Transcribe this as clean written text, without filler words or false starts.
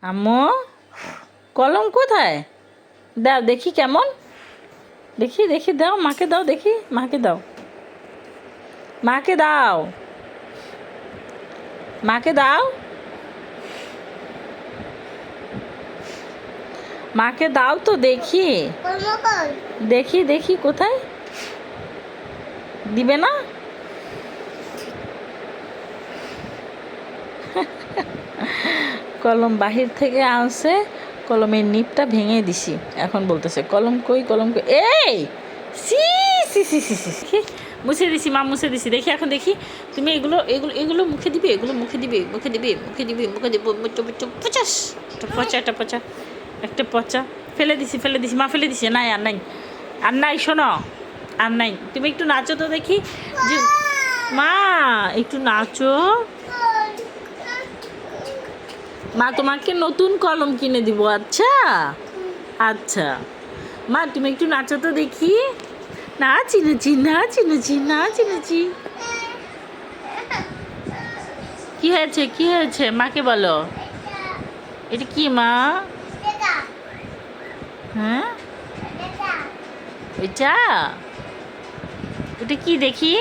আম্মু কলম কোথায়? দাও দেখি কেমন, দেখি দেখি দাও, মাকে দাও, দেখি মাকে দাও, মাকে দাও, মাকে দাও, মাকে দাও তো দেখি, দেখি দেখি কোথায়, দিবে না? কলম বাহির থেকে আনছে, কলমের নিপটা ভেঙে দিছি, এখন বলতেছে কলম কই, কলম কই। এই C C C C C C. মুছে দিছি মা, মুছে দিছি, দেখি এখন দেখি তুমি এগুলো এগুলো এগুলো মুখে দিবে, এগুলো মুখে দিবে, মুখে দিবে, মুখে দিবে, মুখে দিবে, পচাস একটা পচা, একটা পচা, একটা পচা, ফেলে দিছি, ফেলে দিছি মা, ফেলে দিছি, নাই আর নাই, আর নাই, শোনো আর নাই, তুমি একটু নাচো তো দেখি, যে মা একটু নাচো, মা তোমাকে নতুন কলম কিনে দিব। আচ্ছা আচ্ছা মা তুমি একটু নাচো তো দেখি, না চিনেছি, না চিনেছি, না চিনেছি। কি হয়েছে, কি হয়েছে মাকে বলো, এটা কি মা? হ্যাঁ এটা, এটা কি দেখি?